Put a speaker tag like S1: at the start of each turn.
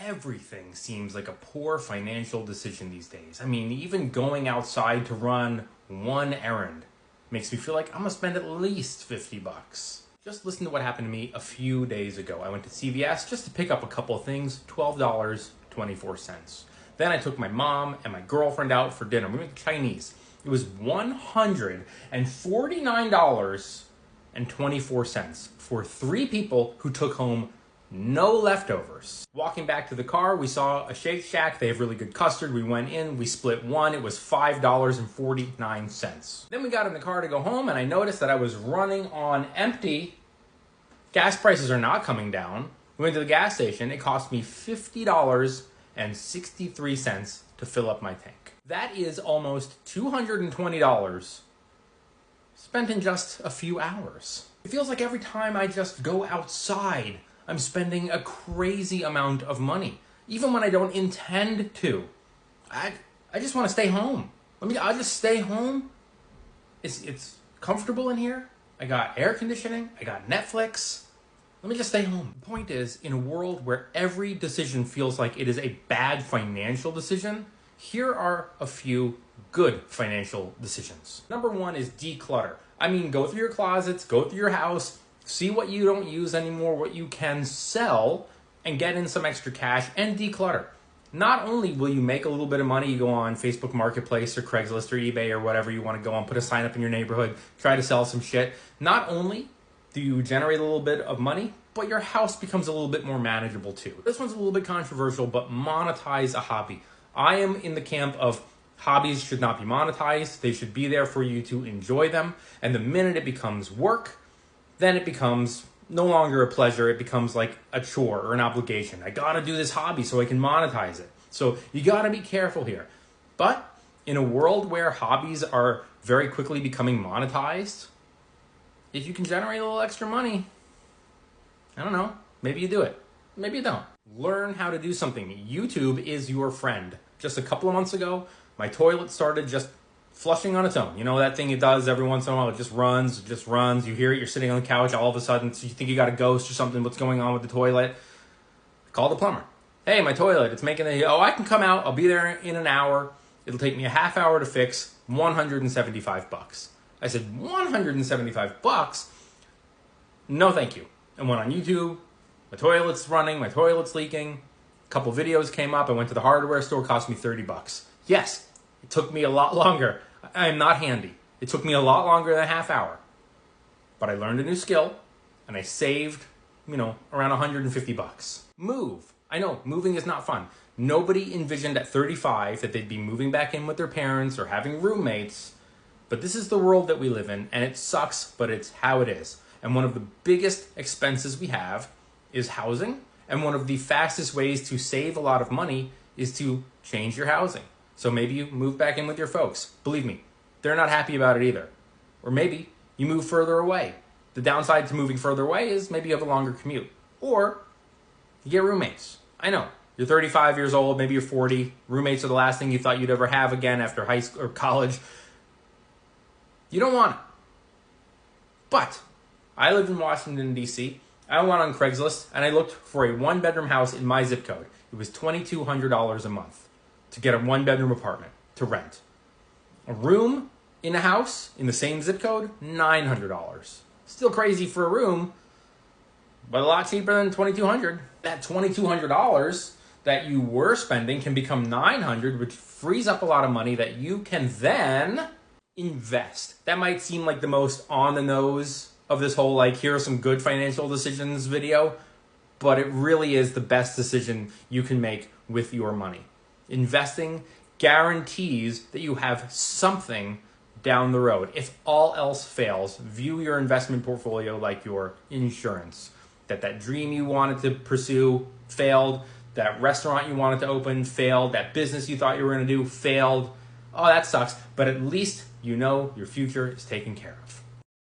S1: Everything seems like a poor financial decision these days. I mean, even going outside to run one errand makes me feel like I'm gonna spend at least 50 bucks. Just listen to what happened to me a few days ago. I went to CVS just to pick up a couple of things, $12.24. Then I took my mom and my girlfriend out for dinner. We went to Chinese. It was $149.24 for 3 people who took home no leftovers. Walking back to the car, we saw a Shake Shack. They have really good custard. We went in, we split one. It was $5.49. Then we got in the car to go home, and I noticed that I was running on empty. Gas prices are not coming down. We went to the gas station. It cost me $50.63 to fill up my tank. That is almost $220 spent in just a few hours. It feels like every time I just go outside, I'm spending a crazy amount of money, even when I don't intend to. I just want to stay home. I'll just stay home. It's comfortable in here. I got air conditioning. I got Netflix. Let me just stay home. The point is, in a world where every decision feels like it is a bad financial decision, here are a few good financial decisions. Number 1 is declutter. I mean, go through your closets, go through your house, see what you don't use anymore, what you can sell, and get in some extra cash and declutter. Not only will you make a little bit of money, you go on Facebook Marketplace or Craigslist or eBay or whatever you want to go on, put a sign up in your neighborhood, try to sell some shit. Not only do you generate a little bit of money, but your house becomes a little bit more manageable too. This one's a little bit controversial, but monetize a hobby. I am in the camp of hobbies should not be monetized. They should be there for you to enjoy them. And the minute it becomes work, then it becomes no longer a pleasure. It becomes like a chore or an obligation. I gotta do this hobby so I can monetize it. So you gotta be careful here. But in a world where hobbies are very quickly becoming monetized, if you can generate a little extra money, I don't know, maybe you do it. Maybe you don't. Learn how to do something. YouTube is your friend. Just a couple of months ago, my toilet started just flushing on its own. You know that thing it does every once in a while? It just runs. You hear it, you're sitting on the couch, all of a sudden, so you think you got a ghost or something. What's going on with the toilet? Call the plumber. Hey, my toilet, it's making I can come out. I'll be there in an hour. It'll take me a half hour to fix. 175 bucks. I said, 175 bucks? No, thank you. And went on YouTube. My toilet's running. My toilet's leaking. A couple videos came up. I went to the hardware store. It cost me 30 bucks. Yes, it took me a lot longer. I am not handy. It took me a lot longer than a half hour. But I learned a new skill, and I saved, around 150 bucks. Move. I know, moving is not fun. Nobody envisioned at 35 that they'd be moving back in with their parents or having roommates. But this is the world that we live in, and it sucks, but it's how it is. And one of the biggest expenses we have is housing. And one of the fastest ways to save a lot of money is to change your housing. So maybe you move back in with your folks. Believe me, they're not happy about it either. Or maybe you move further away. The downside to moving further away is maybe you have a longer commute. Or you get roommates. I know, you're 35 years old, maybe you're 40. Roommates are the last thing you thought you'd ever have again after high school or college. You don't want it. But I live in Washington, D.C. I went on Craigslist and I looked for a 1-bedroom house in my zip code. It was $2,200 a month to get a 1-bedroom apartment to rent. A room in a house in the same zip code, $900. Still crazy for a room, but a lot cheaper than $2,200. That $2,200 that you were spending can become $900, which frees up a lot of money that you can then invest. That might seem like the most on the nose of this whole, here are some good financial decisions video, but it really is the best decision you can make with your money. Investing guarantees that you have something down the road. If all else fails, view your investment portfolio like your insurance. That dream you wanted to pursue failed, that restaurant you wanted to open failed, that business you thought you were going to do failed. Oh, that sucks, but at least you know your future is taken care of.